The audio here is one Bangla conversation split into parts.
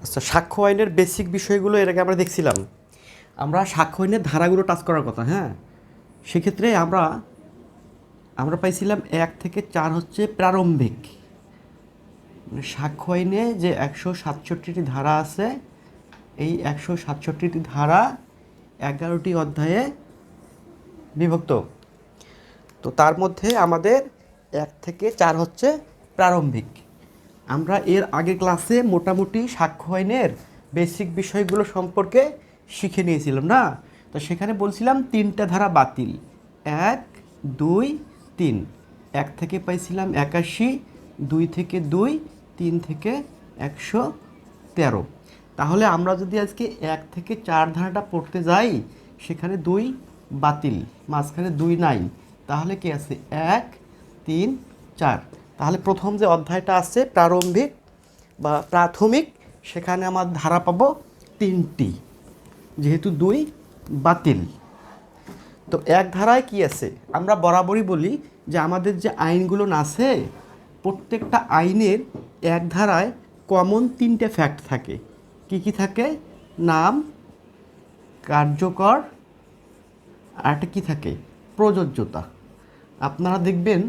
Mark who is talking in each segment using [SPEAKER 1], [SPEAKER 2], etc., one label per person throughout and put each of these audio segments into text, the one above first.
[SPEAKER 1] আচ্ছা, সাক্ষ্য আইনের বেসিক বিষয়গুলো এর আগে আমরা দেখছিলাম। আমরা সাক্ষ্য আইনের ধারাগুলো টাচ করার কথা, হ্যাঁ। সেক্ষেত্রে আমরা আমরা পাইছিলাম 1 থেকে 4 হচ্ছে প্রারম্ভিক। মানে সাক্ষ্য আইনে যে 167টি ধারা আছে, এই 167টি ধারা 11টি অধ্যায়ে বিভক্ত। তো তার মধ্যে আমাদের 1 থেকে 4 হচ্ছে প্রারম্ভিক। আমরা এর আগের ক্লাসে মোটামুটি সাক্ষ্য আইনের বেসিক বিষয়গুলো সম্পর্কে শিখে নিয়েছিলাম না? তো সেখানে বলছিলাম 3টা ধারা বাতিল, 1, 2, 3। 1 থেকে পাইছিলাম 81, 2 থেকে 2, 3 থেকে 113। তাহলে আমরা যদি আজকে 1 থেকে 4 ধারাটা পড়তে যাই, সেখানে 2 বাতিল, মাঝখানে 2 নাই, তাহলে কি আছে 1, 3, 4। তাহলে প্রথম যে অধ্যায়টা আছে প্রারম্ভিক বা প্রাথমিক, সেখানে আমার ধারা পাবো 3টি, যেহেতু 2 বাতিল। তো এক ধারায় কি আছে? আমরা বরাবরই বলি যে আমাদের যে আইনগুলো আছে, প্রত্যেকটা আইনের এক ধারায় কমন 3টে ফ্যাক্ট থাকে। কি কি থাকে? নাম, কার্যকর, আর একটা কী থাকে? প্রযোজ্যতা। আপনারা দেখবেন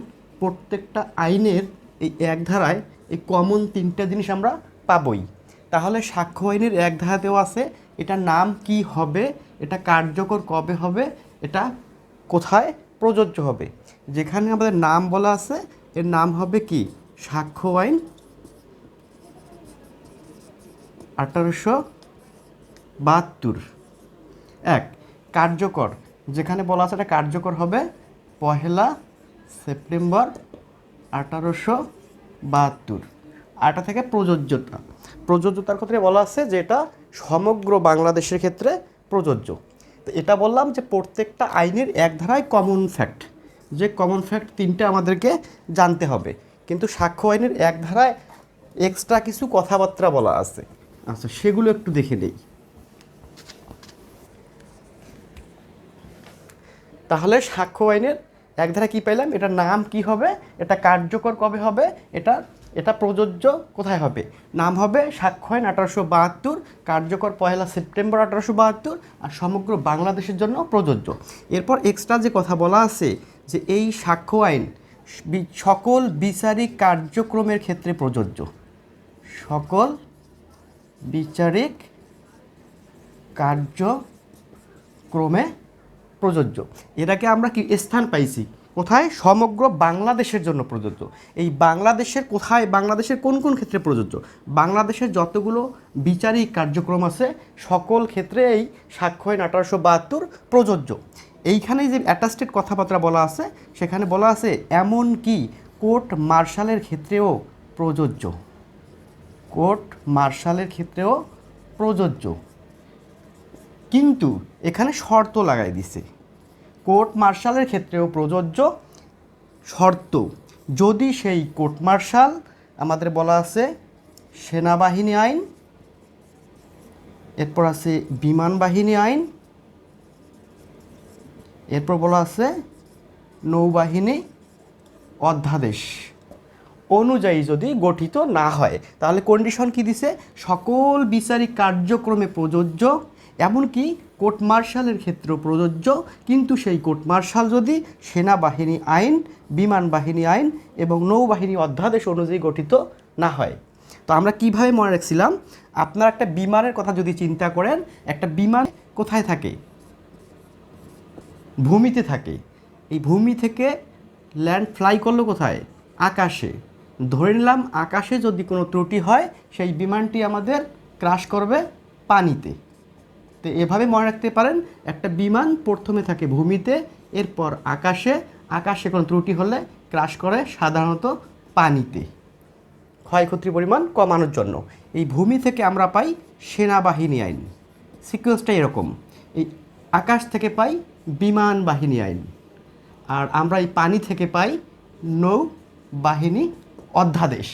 [SPEAKER 1] প্রত্যেকটা আইনের এই এক ধারায় এই কমন 3টে জিনিস আমরা পাবই। তাহলে সাক্ষ্য আইনের এক ধারাতেও আছে এটা নাম কি হবে, এটা কার্যকর কবে হবে, এটা কোথায় প্রযোজ্য হবে। যেখানে আমাদের নাম বলা আছে, এর নাম হবে কি? সাক্ষ্য আইন 1872। এক, কার্যকর, যেখানে বলা আছে এটা কার্যকর হবে 1 সেপ্টেম্বর 1872। আরটা থেকে প্রযোজ্যতা। প্রযোজ্যতার ক্ষেত্রে বলা আছে যে এটা সমগ্র বাংলাদেশের ক্ষেত্রে প্রযোজ্য। তো এটা বললাম যে প্রত্যেকটা আইনের এক ধারায় কমন ফ্যাক্ট, যে কমন ফ্যাক্ট 3টে আমাদেরকে জানতে হবে। কিন্তু সাক্ষ্য আইনের এক ধারায় এক্সট্রা কিছু কথাবার্তা বলা আছে। আচ্ছা, সেগুলো একটু দেখে নেই। তাহলে সাক্ষ্য আইনের এক ধারা কী পাইলাম? এটা নাম কি হবে, এটা কার্যকর কবে হবে, এটা এটা প্রযোজ্য কোথায় হবে। নাম হবে সাক্ষ্য আইন 1872, কার্যকর 1 সেপ্টেম্বর 1872, আর সমগ্র বাংলাদেশের জন্য প্রযোজ্য। এরপর এক্সট্রা যে কথা বলা আছে যে এই সাক্ষ্য আইন সকল বিচারিক কার্যক্রমের ক্ষেত্রে প্রযোজ্য। সকল বিচারিক কার্যক্রমে প্রযোজ্য। এটাকে আমরা কি স্থান পাইছি কোথায়? সমগ্র বাংলাদেশের জন্য প্রযোজ্য। এই বাংলাদেশের কোথায়, বাংলাদেশের কোন কোন ক্ষেত্রে প্রযোজ্য? বাংলাদেশের যতগুলো বিচারিক কার্যক্রম আছে সকল ক্ষেত্রে এই সাক্ষ্য আইন 1872 প্রযোজ্য। এইখানে যে অ্যাটাস্টেড কথাবার্তা বলা আছে, সেখানে বলা আছে এমন কি কোর্ট মার্শালের ক্ষেত্রেও প্রযোজ্য। কোর্ট মার্শালের ক্ষেত্রেও প্রযোজ্য। কিন্তু এখানে শর্ত লাগাই দিছে, কোর্ট মার্শালের ক্ষেত্রেও প্রযোজ্য। শর্ত, যদি সেই কোর্ট মার্শাল, আমাদের বলা আছে সেনাবাহিনী আইন, এরপর আছে বিমান বাহিনী আইন, এরপর বলা আছে নৌবাহিনী অধ্যাদেশ অনুযায়ী যদি গঠিত না হয়, তাহলে কন্ডিশন কি দিছে? সকল বিচারিক কার্যক্রমে প্রযোজ্য, এমনকি কোর্ট মার্শালের ক্ষেত্রেও প্রযোজ্য, কিন্তু সেই কোর্ট মার্শাল যদি সেনাবাহিনী আইন, বিমান বাহিনী আইন এবং নৌবাহিনী অধ্যাদেশ অনুযায়ী গঠিত না হয়। তো আমরা কিভাবে মনে রাখছিলাম? আপনার একটা বিমানের কথা যদি চিন্তা করেন, একটা বিমান কোথায় থাকে? ভূমিতে থাকে। এই ভূমি থেকে ল্যান্ড ফ্লাই করলো কোথায়? আকাশে। ধরে নিলাম আকাশে যদি কোনো ত্রুটি হয়, সেই বিমানটি আমাদের ক্রাশ করবে পানিতে। তো এভাবে মনে রাখতে পারেন, একটা বিমান প্রথমে থাকে ভূমিতে, এরপর আকাশে, আকাশে কোনো ত্রুটি হলে ক্রাশ করে সাধারণত পানিতে, ক্ষয়ক্ষতির পরিমাণ কমানোর জন্য। এই ভূমি থেকে আমরা পাই সেনাবাহিনী আইন, সিকোয়েন্সটা এরকম। এই আকাশ থেকে পাই বিমান বাহিনী আইন, আর আমরা এই পানি থেকে পাই নৌবাহিনী অধ্যাদেশ।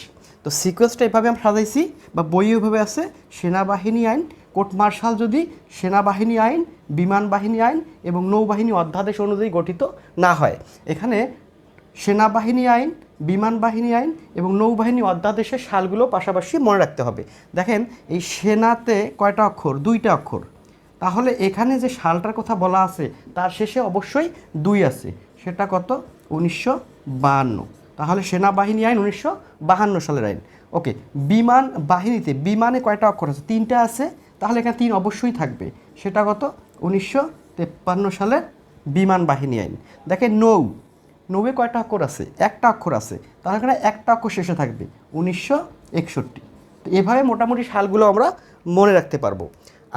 [SPEAKER 1] তো সিকোয়েন্সটা এভাবে আমরা সাজাইছি, বা বইয়ে এভাবে আছে। সেনাবাহিনী আইন, কোর্ট মার্শাল যদি সেনাবাহিনী আইন, বিমান বাহিনী আইন এবং নৌবাহিনী অধ্যাদেশ অনুযায়ী গঠিত না হয়। এখানে সেনাবাহিনী আইন, বিমান বাহিনী আইন এবং নৌবাহিনী অধ্যাদেশের সালগুলো পাশাপাশি মনে রাখতে হবে। দেখেন এই সেনাতে কয়টা অক্ষর? 2টা অক্ষর। তাহলে এখানে যে সালটার কথা বলা আছে তার শেষে অবশ্যই 2 আছে। সেটা কত? 1952। তাহলে সেনাবাহিনী আইন 1952 সালের আইন। ওকে, বিমান বাহিনীতে বিমানে কয়টা অক্ষর আছে? 3টা আছে। তাহলে এখানে 3 অবশ্যই থাকবে। সেটা কত? 1953 সালের বিমান বাহিনী আইন। দেখেন নৌয়ে কয়টা অক্ষর আছে? 1টা অক্ষর আছে। তাহলে এখানে 1টা অক্ষর শেষে থাকবে, 1961। তো এভাবে মোটামুটি সালগুলো আমরা মনে রাখতে পারবো।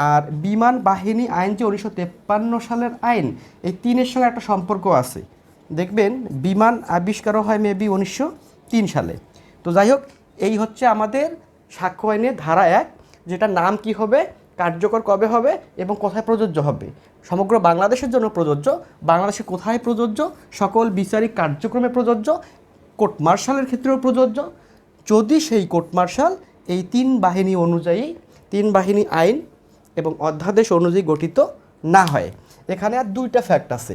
[SPEAKER 1] আর বিমান বাহিনী আইন যে 1953 সালের আইন, এই 3-এর সঙ্গে একটা সম্পর্ক আছে। দেখবেন বিমান আবিষ্কারও হয় মেবি 1903 সালে। তো যাই হোক, এই হচ্ছে আমাদের সাক্ষ্য আইনের ধারা 1, যেটা নাম কি হবে, কার্যকর কবে হবে এবং কোথায় প্রযোজ্য হবে। সমগ্র বাংলাদেশের জন্য প্রযোজ্য। বাংলাদেশে কোথায় প্রযোজ্য? সকল বিচারিক কার্যক্রমে প্রযোজ্য। কোর্ট মার্শালের ক্ষেত্রেও প্রযোজ্য, যদি সেই কোর্ট মার্শাল এই 3 বাহিনী অনুযায়ী, 3 বাহিনী আইন এবং অধ্যাদেশ অনুযায়ী গঠিত না হয়। এখানে আর 2টা ফ্যাক্ট আছে।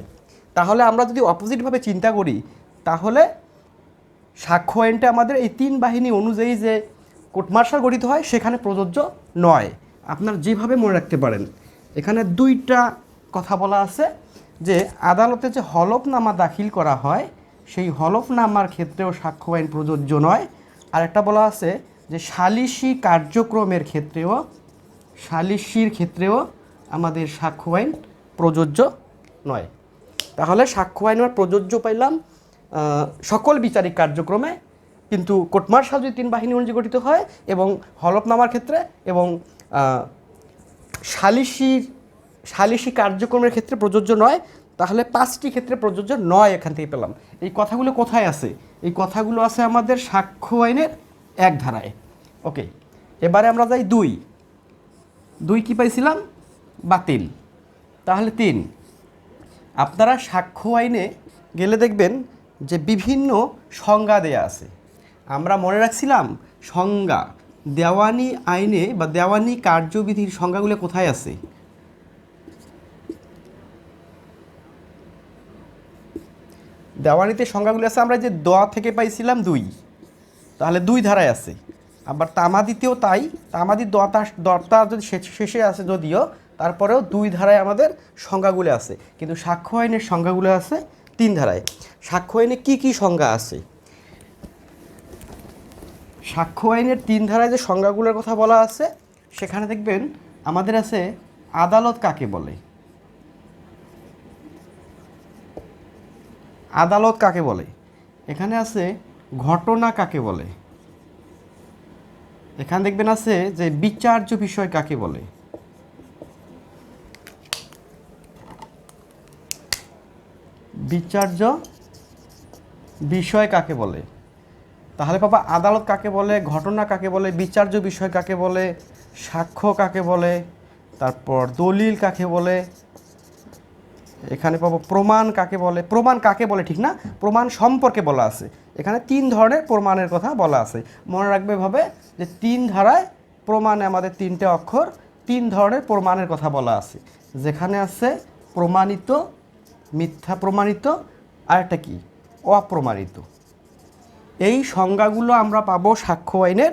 [SPEAKER 1] তাহলে আমরা যদি অপোজিটভাবে চিন্তা করি, তাহলে সাক্ষ্য আইনটা আমাদের এই 3 বাহিনী অনুযায়ী যে কোর্ট মার্শাল গঠিত হয় সেখানে প্রযোজ্য নয়। আপনার যেভাবে মনে রাখতে পারেন। এখানে 2টা কথা বলা আছে যে আদালতে যে হলফনামা দাখিল করা হয় সেই হলফনামার ক্ষেত্রেও সাক্ষ্য আইন প্রযোজ্য নয়। আর একটা বলা আছে যে সালিসি কার্যক্রমের ক্ষেত্রেও, সালিসির ক্ষেত্রেও আমাদের সাক্ষ্য আইন প্রযোজ্য নয়। তাহলে সাক্ষ্য আইন আমরা প্রযোজ্য পাইলাম সকল বিচারিক কার্যক্রমে, কিন্তু কোর্ট মার্শাল যদি 3 বাহিনী অনুযায়ী গঠিত হয় এবং হলফনামার ক্ষেত্রে এবং সালিসি কার্যক্রমের ক্ষেত্রে প্রযোজ্য নয়। তাহলে 5টি ক্ষেত্রে প্রযোজ্য নয় এখান থেকে পেলাম। এই কথাগুলো কোথায় আছে? এই কথাগুলো আছে আমাদের সাক্ষ্য আইনের 1 ধারায়। ওকে, এবারে আমরা যাই 2 কি পাইছিলাম? বাতিল। তাহলে 3, আপনারা সাক্ষ্য আইনে গেলে দেখবেন যে বিভিন্ন সংজ্ঞা দেয়া আছে। আমরা মনে রাখছিলাম সংজ্ঞা, দেওয়ানি আইনে বা দেওয়ানি কার্যবিধির সংজ্ঞাগুলো কোথায় আছে? দেওয়ানিতে সংজ্ঞাগুলো আছে, আমরা যে দ থেকে পাইছিলাম 2, তাহলে 2 ধারায় আছে। আবার তামাদিতেও তাই, তামাদি দরটা যদি শেষে আছে যদিও, তারপরেও 2 ধারায় আমাদের সংজ্ঞাগুলো আছে। কিন্তু সাক্ষ্য আইনের সংজ্ঞাগুলো আছে 3 ধারায়। সাক্ষ্য আইনে কি কি সংজ্ঞা আছে? সাক্ষ্য আইনের 3 ধারায় যে সংজ্ঞাগুলোর কথা বলা আছে সেখানে দেখবেন আমাদের আছে আদালত কাকে বলে। আদালত কাকে বলে? এখানে আছে ঘটনা কাকে বলে। এখানে দেখবেন আছে যে বিচার্য বিষয় কাকে বলে। বিচার্য বিষয় কাকে বলে? তাহলে বাবা আদালত কাকে বলে, ঘটনা কাকে বলে, বিচার্য বিষয় কাকে বলে, সাক্ষ্য কাকে বলে, তারপর দলিল কাকে বলে, এখানে পাবো প্রমাণ কাকে বলে। প্রমাণ কাকে বলে ঠিক না, প্রমাণ সম্পর্কে বলা আছে। এখানে 3 ধরনের প্রমাণের কথা বলা আছে। মনে রাখবে ভাবে যে 3 ধারায় প্রমাণে আমাদের 3টে অক্ষর, 3 ধরনের প্রমাণের কথা বলা আছে। যেখানে আছে প্রমাণিত, মিথ্যা প্রমাণিত, আর একটা কি, অপ্রমাণিত। এই সংজ্ঞাগুলো আমরা পাবো সাক্ষ্য আইনের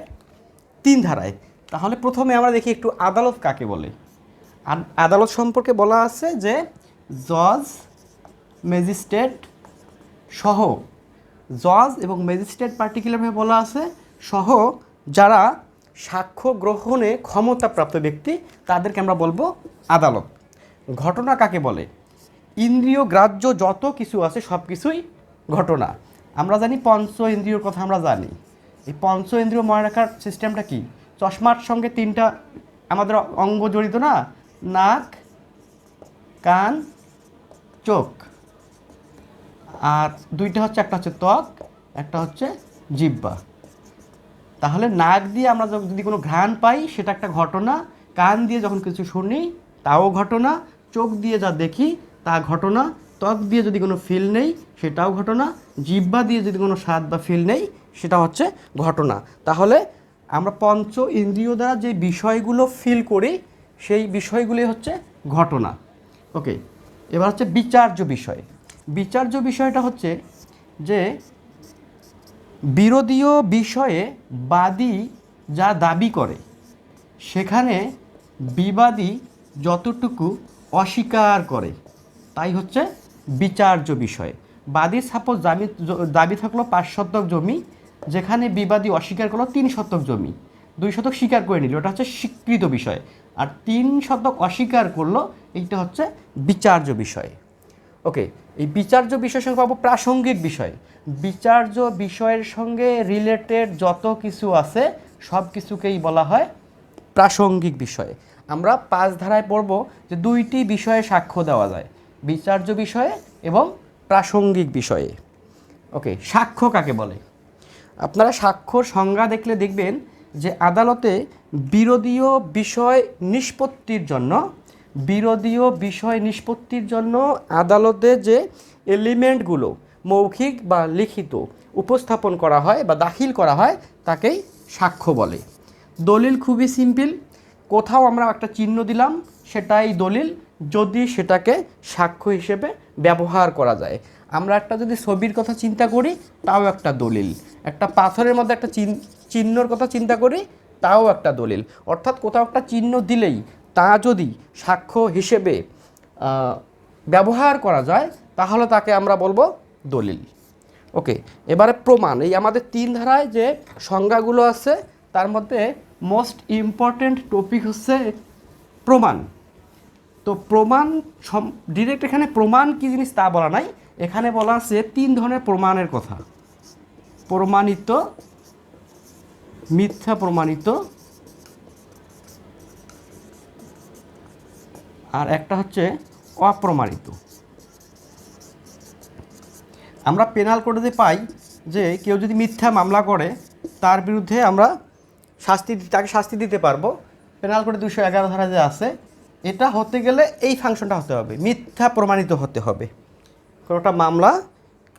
[SPEAKER 1] 3 ধারায়। তাহলে প্রথমে আমরা দেখি একটু আদালত কাকে বলে। আদালত সম্পর্কে বলা আছে যে জজ, ম্যাজিস্ট্রেট সহ, জজ এবং ম্যাজিস্ট্রেট পার্টিকুলারভাবে বলা আছে সহ যারা সাক্ষ্য গ্রহণে ক্ষমতাপ্রাপ্ত ব্যক্তি তাদেরকে আমরা বলবো আদালত। ঘটনা কাকে বলে? ইন্দ্রিয় গ্রাহ্য যত কিছু আছে সব কিছুই ঘটনা। আমরা জানি পঞ্চ ইন্দ্রিয়র কথা, আমরা জানি এই পঞ্চ ইন্দ্রিয় মনে রাখার সিস্টেমটা কি? চশমার সঙ্গে 3টা আমাদের অঙ্গ জড়িত না, নাক, কান, চোখ, আর 2টা হচ্ছে, একটা হচ্ছে ত্বক, একটা হচ্ছে জিহ্বা। তাহলে নাক দিয়ে আমরা যদি কোনো ঘ্রাণ পাই সেটা একটা ঘটনা, কান দিয়ে যখন কিছু শুনি তাও ঘটনা, চোখ দিয়ে যা দেখি তা ঘটনা, ত্বক দিয়ে যদি কোনো ফিল নেই সেটাও ঘটনা, জিহ্বা দিয়ে যদি কোনো স্বাদ বা ফিল নেই সেটা হচ্ছে ঘটনা। তাহলে আমরা পঞ্চ ইন্দ্রিয় দ্বারা যে বিষয়গুলো ফিল করি সেই বিষয়গুলি হচ্ছে ঘটনা। ওকে, এবার হচ্ছে বিচার্য বিষয়। বিচার্য বিষয়টা হচ্ছে যে বিরোধীয় বিষয়ে বাদী যা দাবি করে সেখানে বিবাদী যতটুকু অস্বীকার করে তাই হচ্ছে বিচার্য বিষয়। বাদীর সাপোজ দাবি থাকলো 5 শতক জমি, যেখানে বিবাদী অস্বীকার করলো 3 শতক জমি, 2 শতক স্বীকার করে নিল, ওটা হচ্ছে স্বীকৃত বিষয়। আর 3 শতক অস্বীকার করলো, এইটা হচ্ছে বিচার্য বিষয়। ওকে, এই বিচার্য বিষয়ের সঙ্গে পাবো প্রাসঙ্গিক বিষয়। বিচার্য বিষয়ের সঙ্গে রিলেটেড যত কিছু আছে সব কিছুকেই বলা হয় প্রাসঙ্গিক বিষয়। আমরা 5 ধারায় পড়ব যে 2টি বিষয়ে সাক্ষ্য দেওয়া যায়, বিচার্য বিষয়ে এবং প্রাসঙ্গিক বিষয়ে। ওকে, সাক্ষ্য কাকে বলে? আপনারা সাক্ষ্যর সংজ্ঞা দেখলে দেখবেন যে আদালতে বিরোধীয় বিষয় নিষ্পত্তির জন্য আদালতে যে এলিমেন্টগুলো মৌখিক বা লিখিত উপস্থাপন করা হয় বা দাখিল করা হয় তাকেই সাক্ষ্য বলে। দলিল খুবই সিম্পল, কোথাও আমরা একটা চিহ্ন দিলাম সেটাই দলিল, যদি সেটাকে সাক্ষ্য হিসেবে ব্যবহার করা যায়। আমরা একটা যদি ছবির কথা চিন্তা করি তাও একটা দলিল, একটা পাথরের মধ্যে একটা চিহ্নর কথা চিন্তা করি তাও একটা দলিল। অর্থাৎ কোথাও একটা চিহ্ন দিলেই তা যদি সাক্ষ্য হিসেবে ব্যবহার করা যায় তাহলে তাকে আমরা বলবো দলিল। ওকে, এবারে প্রমাণ। এই আমাদের 3 ধারায় যে সংজ্ঞাগুলো আছে তার মধ্যে মোস্ট ইম্পর্ট্যান্ট টপিক হচ্ছে প্রমাণ। তো প্রমাণ ডিরেক্ট এখানে প্রমাণ কী জিনিস তা বলা নাই, এখানে বলা আছে 3 ধরনের প্রমাণের কথা: প্রমাণিত, মিথ্যা প্রমাণিত, আর একটা হচ্ছে অপ্রমাণিত। আমরা পেনাল কোডে পাই যে কেউ যদি মিথ্যা মামলা করে তার বিরুদ্ধে আমরা তাকে শাস্তি দিতে পারবো। পেনাল কোডে 211 ধারা যে আছে, এটা হতে গেলে এই ফাংশনটা হতে হবে, মিথ্যা প্রমাণিত হতে হবে।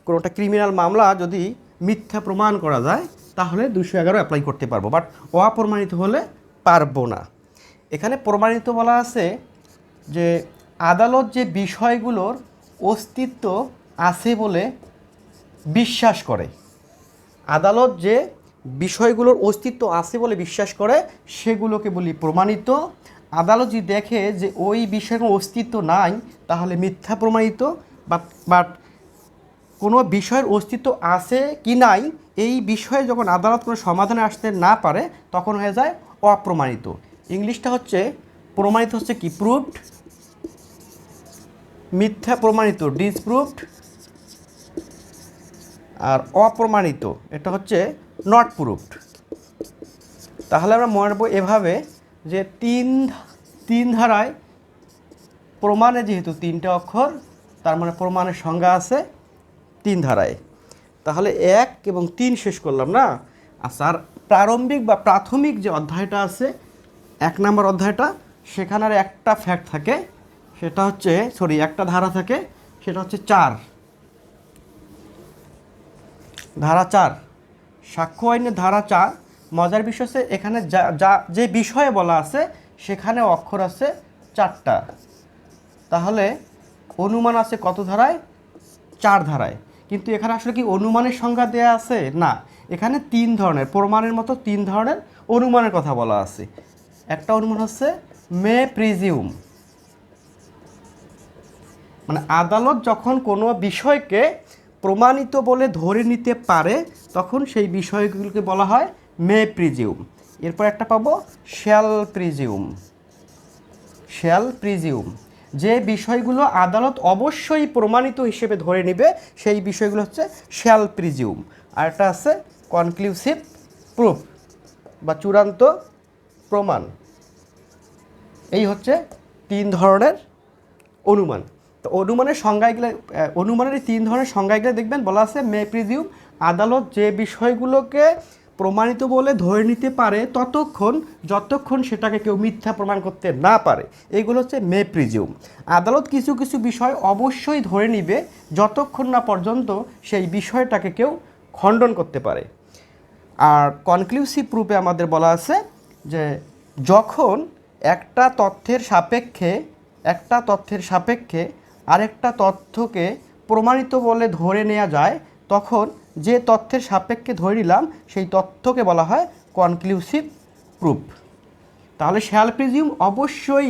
[SPEAKER 1] কোনোটা ক্রিমিনাল মামলা যদি মিথ্যা প্রমাণ করা যায় তাহলে 211 অ্যাপ্লাই করতে পারবো, বাট অপ্রমাণিত হলে পারবো না। এখানে প্রমাণিত বলা আছে যে আদালত যে বিষয়গুলোর অস্তিত্ব আছে বলে বিশ্বাস করে, আদালত যে বিষয়গুলোর অস্তিত্ব আছে বলে বিশ্বাস করে সেগুলোকে বলি প্রমাণিত। আদালত যদি দেখে যে ওই বিষয়ের কোনো অস্তিত্ব নাই তাহলে মিথ্যা প্রমাণিত। বাট কোনো বিষয়ের অস্তিত্ব আছে কি নাই এই বিষয়ে যখন আদালত কোনো সমাধানে আসতে না পারে তখন হয়ে যায় অপ্রমাণিত। ইংলিশটা হচ্ছে প্রমাণিত হচ্ছে কি প্রুভড, মিথ্যা প্রমাণিত ডিসপ্রুভড, আর অপ্রমাণিত এটা হচ্ছে নট প্রুভড। তাহলে আমরা মনে রাখবো এভাবে যে তিন ধারায় প্রমাণে যেহেতু 3টে অক্ষর, তার মানে প্রমাণের সংজ্ঞা আছে 3 ধারায়। তাহলে 1 এবং 3 শেষ করলাম না। আচ্ছা, আর প্রারম্ভিক বা প্রাথমিক যে অধ্যায়টা আছে 1 নম্বর অধ্যায়টা, সেখানে আর একটা ফ্যাক্ট থাকে, সেটা হচ্ছে একটা ধারা থাকে, সেটা হচ্ছে 4 ধারা 4 সাক্ষ্য আইনের ধারা 4। মজার বিষয় হচ্ছে এখানে যে বিষয়ে বলা আছে সেখানে অক্ষর আছে 4টা। তাহলে অনুমান আছে কত ধারায়? 4 ধারায়। কিন্তু এখানে আসলে কি অনুমানের সংজ্ঞা দেয়া আছে? না, এখানে 3 ধরনের প্রমাণের মতো 3 ধরনের অনুমানের কথা বলা আছে। একটা অনুমান হচ্ছে মে প্রিজিউম, মানে আদালত যখন কোনো বিষয়কে প্রমাণিত বলে ধরে নিতে পারে তখন সেই বিষয়গুলোকে বলা হয় মে প্রিজিউম। এরপর একটা পাবো শ্যাল প্রিজিউম, যে বিষয়গুলো আদালত অবশ্যই প্রমাণিত হিসেবে ধরে নেবে সেই বিষয়গুলো হচ্ছে শ্যাল প্রিজিউম। আর একটা আছে কনক্লুসিভ প্রুফ বা চূড়ান্ত প্রমাণ। এই হচ্ছে 3 ধরনের অনুমান। তো অনুমানের সংজ্ঞাগুলো, অনুমানের এই 3 ধরনের সংজ্ঞাগুলো দেখবেন বলা আছে মে প্রিজিউম, আদালত যে বিষয়গুলোকে প্রমাণিত বলে ধরে নিতে পারে যতক্ষণ সেটাকে কেউ মিথ্যা প্রমাণ করতে না পারে, এইগুলো হচ্ছে মে প্রিজিউম। আদালত কিছু কিছু বিষয় অবশ্যই ধরে নিবে যতক্ষণ না পর্যন্ত সেই বিষয়টাকে কেউ খণ্ডন করতে পারে। আর কনক্লুসিভ প্রুফে আমাদের বলা আছে যে যখন একটা তথ্যের সাপেক্ষে আরেকটা তথ্যকে প্রমাণিত বলে ধরে নেওয়া যায় তখন যে তথ্যের সাপেক্ষে ধরে নিলাম সেই তথ্যকে বলা হয় কনক্লুসিভ প্রুফ। তাহলে শ্যাল প্রিজিউম অবশ্যই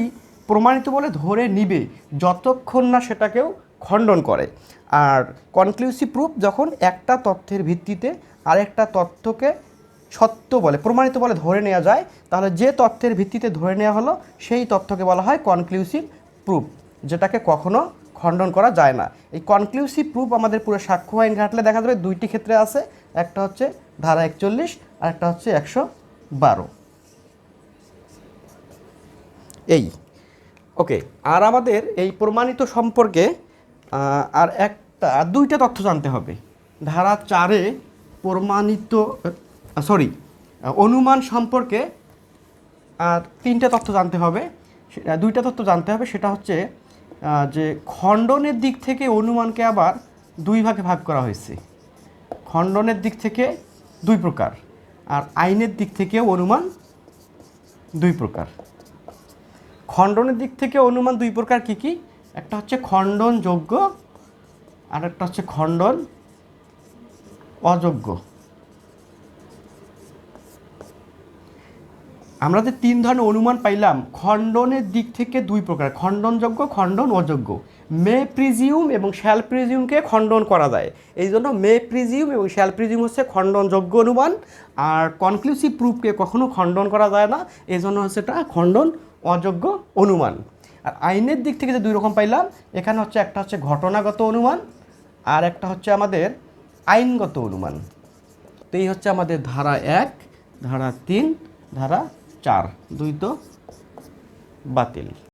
[SPEAKER 1] প্রমাণিত বলে ধরে নিবে যতক্ষণ না সেটাকেও খণ্ডন করে। আর কনক্লুসিভ প্রুফ যখন একটা তথ্যের ভিত্তিতে আরেকটা তথ্যকে সত্য বলে প্রমাণিত বলে ধরে নেওয়া যায়, তাহলে যে তথ্যের ভিত্তিতে ধরে নেওয়া হলো সেই তথ্যকে বলা হয় কনক্লুসিভ প্রুফ, যেটাকে কখনো খণ্ডন করা যায় না। এই কনক্লুসিভ প্রুফ আমাদের পুরো সাক্ষ্য আইন ঘাটলে দেখা যাবে দুইটি ক্ষেত্রে আছে, একটা হচ্ছে ধারা 41 আর একটা হচ্ছে 112। এই ওকে। আর আমাদের এই প্রমাণিত সম্পর্কে আর দুইটা তথ্য জানতে হবে। ধারা 4-এ প্রমাণিত অনুমান সম্পর্কে তিনটা তথ্য জানতে হবে, দুইটা তথ্য জানতে হবে। সেটা হচ্ছে যে খণ্ডনের দিক থেকে অনুমানকে আবার দুই ভাগে ভাগ করা হয়েছে। খণ্ডনের দিক থেকে দুই প্রকার, আর আইনের দিক থেকেও অনুমান দুই প্রকার। খণ্ডনের দিক থেকে অনুমান দুই প্রকার কি কি? একটা হচ্ছে খণ্ডনযোগ্য আর একটা হচ্ছে খণ্ডন অযোগ্য। আমরা যে তিন ধরনের অনুমান পাইলাম খণ্ডনের দিক থেকে দুই প্রকার, খণ্ডনযোগ্য, খণ্ডন অযোগ্য। মে প্রিজিউম এবং শ্যাল প্রিজিউমকে খণ্ডন করা যায়, এই জন্য মে প্রিজিউম এবং শ্যাল প্রিজিউম হচ্ছে খণ্ডনযোগ্য অনুমান। আর কনক্লুসিভ প্রুফকে কখনো খণ্ডন করা যায় না, এই জন্য হচ্ছে এটা খণ্ডন অযোগ্য অনুমান। আর আইনের দিক থেকে যে দুই রকম পাইলাম, এখানে হচ্ছে একটা হচ্ছে ঘটনাগত অনুমান আর একটা হচ্ছে আমাদের আইনগত অনুমান। তো এই হচ্ছে আমাদের ধারা 1, ধারা 3, ধারা 4, দুই তো বাতিল।